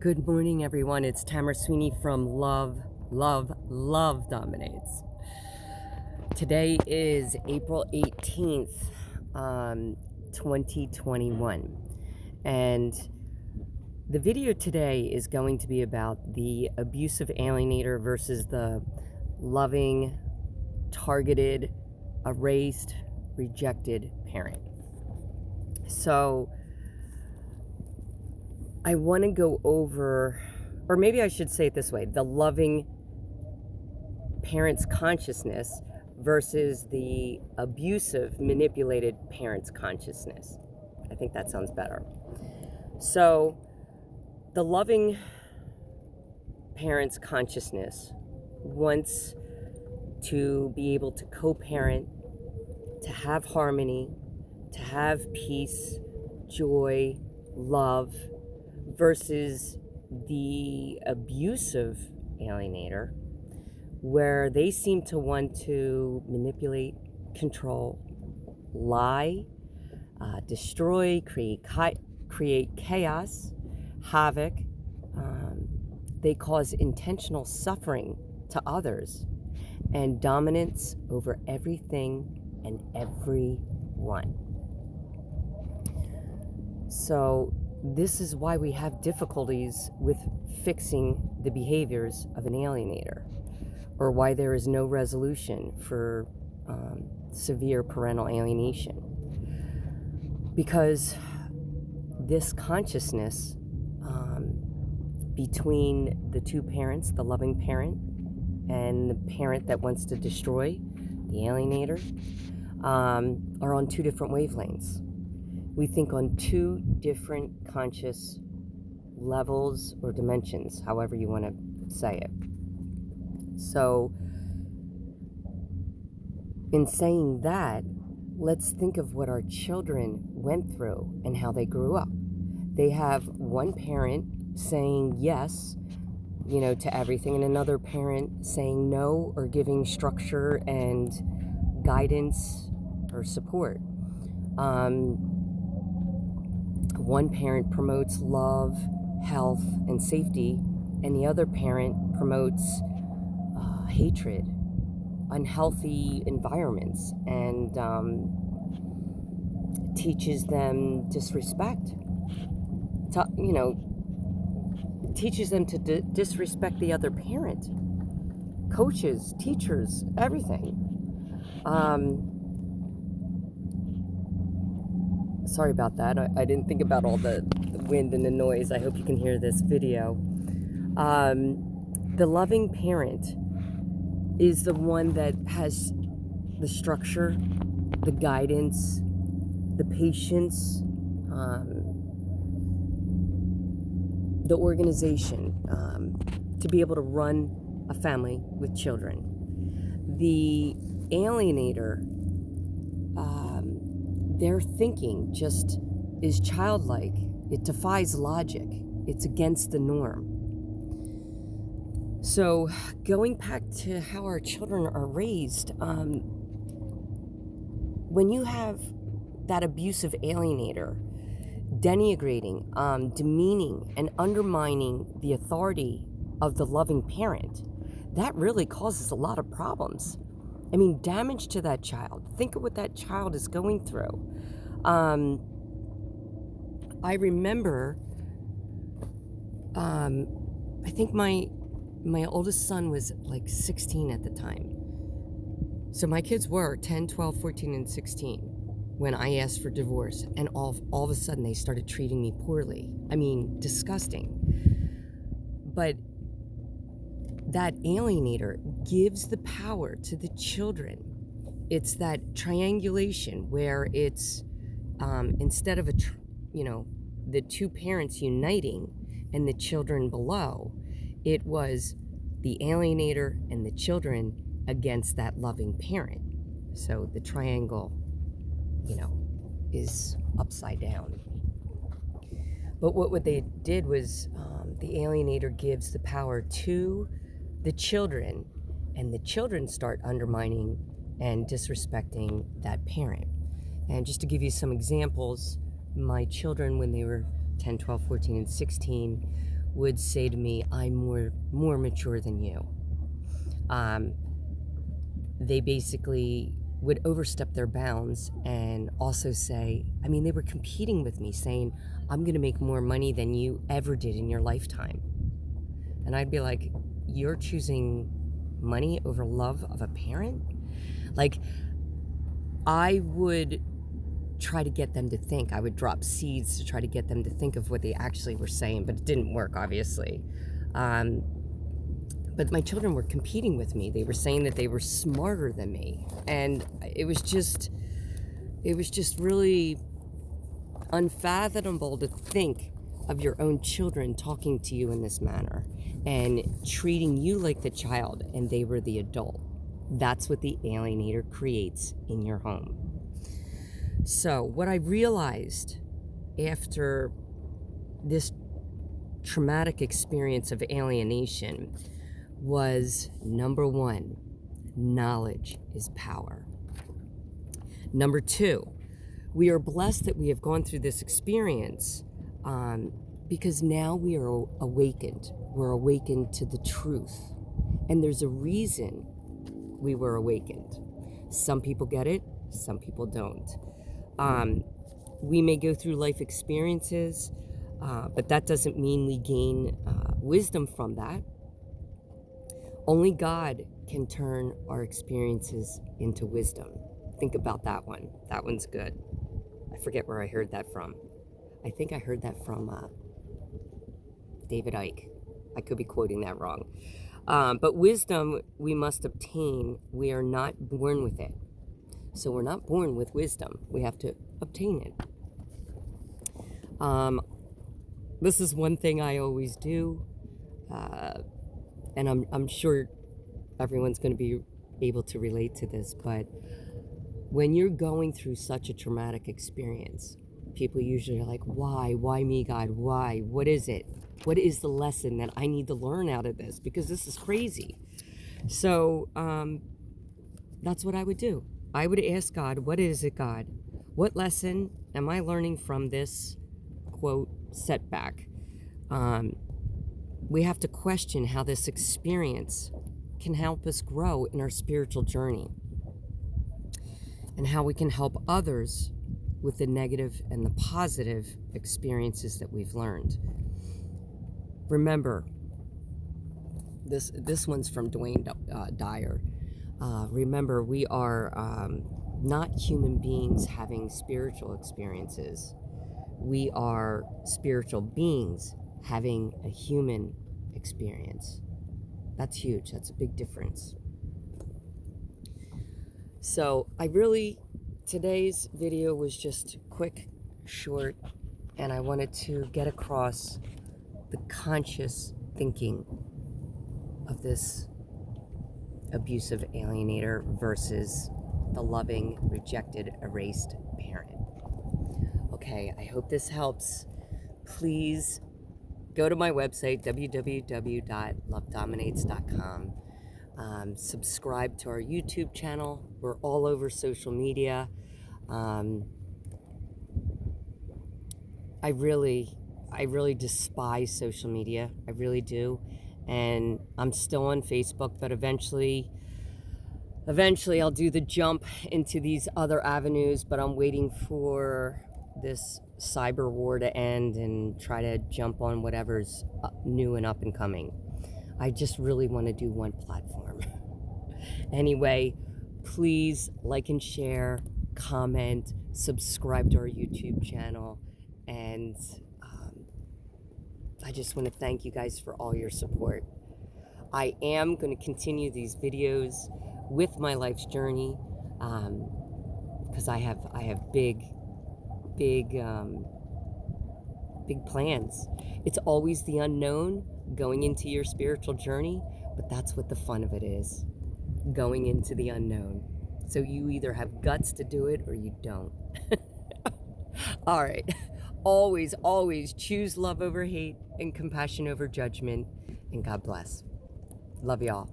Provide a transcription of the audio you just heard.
Good morning, everyone. It's Tamara Sweeney from Love Dominates. Today is April 18th, 2021. And the video today is going to be about the abusive alienator versus the loving, targeted, erased, rejected parent. So I want to go over, or maybe I should say it this way, the loving parent's consciousness versus the abusive, manipulated parent's consciousness. I think that sounds better. So the loving parent's consciousness wants to be able to co-parent, to have harmony, to have peace, joy, love, versus the abusive alienator, where they seem to want to manipulate, control, lie, destroy, create chaos, havoc. They cause intentional suffering to others and dominance over everything and everyone. So this is why we have difficulties with fixing the behaviors of an alienator, or why there is no resolution for severe parental alienation. Because this consciousness between the two parents, the loving parent and the parent that wants to destroy, the alienator, are on two different wavelengths. We think on two different conscious levels or dimensions, however you want to say it. So, in saying that, let's think of what our children went through and how they grew up. They have one parent saying yes, to everything, and another parent saying no, or giving structure and guidance or support. One parent promotes love, health, and safety, and the other parent promotes hatred, unhealthy environments, and teaches them disrespect. Teaches them to disrespect the other parent, coaches, teachers, everything. Sorry about that. I didn't think about all the wind and the noise. I hope you can hear this video. The loving parent is the one that has the structure, the guidance, the patience, the organization to be able to run a family with children. The alienator, their thinking just is childlike. It defies logic. It's against the norm. So going back to how our children are raised, when you have that abusive alienator denigrating, demeaning, and undermining the authority of the loving parent, that really causes a lot of problems. I mean, damage to that child. Think of what that child is going through. I remember, I think my oldest son was like 16 at the time. So my kids were 10, 12, 14, and 16 when I asked for divorce. And all of a sudden they started treating me poorly. I mean, disgusting. But that alienator gives the power to the children. It's that triangulation where it's instead of the two parents uniting and the children below, it was the alienator and the children against that loving parent. So the triangle, is upside down. But what they did was the alienator gives the power to the children, and the children start undermining and disrespecting that parent. And just to give you some examples, my children, when they were 10, 12, 14, and 16, would say to me, I'm more mature than you. They basically would overstep their bounds and also say, I mean, they were competing with me, saying, I'm going to make more money than you ever did in your lifetime. And I'd be like, you're choosing money over love of a parent? Like, I would try to get them to think. I would drop seeds to try to get them to think of what they actually were saying, but it didn't work, obviously. But my children were competing with me. They were saying that they were smarter than me. And it was just really unfathomable to think of your own children talking to you in this manner and treating you like the child and they were the adult. That's what the alienator creates in your home. So what I realized after this traumatic experience of alienation was, number one, knowledge is power. Number two, we are blessed that we have gone through this experience because now we are awakened. We're awakened to the truth. And there's a reason we were awakened. Some people get it, some people don't. We may go through life experiences, but that doesn't mean we gain wisdom from that. Only God can turn our experiences into wisdom. Think about that one. That one's good. I forget where I heard that from. I think I heard that from David Icke. I could be quoting that wrong. But wisdom we must obtain. We are not born with it. So we're not born with wisdom. We have to obtain it. This is one thing I always do. And I'm sure everyone's going to be able to relate to this, but when you're going through such a traumatic experience, people usually are like, why me, God? Why? What is it? What is the lesson that I need to learn out of this? Because this is crazy. So that's what I would do. I would ask God, what is it, God? What lesson am I learning from this, quote, setback? We have to question how this experience can help us grow in our spiritual journey and how we can help others with the negative and the positive experiences that we've learned. Remember, this one's from Dwayne Dyer. Remember, we are not human beings having spiritual experiences. We are spiritual beings having a human experience. That's huge. That's a big difference. So today's video was just quick, short, and I wanted to get across the conscious thinking of this abusive alienator versus the loving, rejected, erased parent. Okay, I hope this helps. Please go to my website, www.lovedominates.com. Subscribe to our YouTube channel. We're all over social media. I really despise social media. I really do. And I'm still on Facebook, but eventually I'll do the jump into these other avenues, but I'm waiting for this cyber war to end and try to jump on whatever's new and up and coming. I just really want to do one platform. Anyway, please like and share, comment, subscribe to our YouTube channel, and I just want to thank you guys for all your support. I am going to continue these videos with my life's journey because I have big plans. It's always the unknown going into your spiritual journey, but that's what the fun of it is, going into the unknown. So you either have guts to do it or you don't. All right. Always choose love over hate and compassion over judgment. And God bless. Love y'all.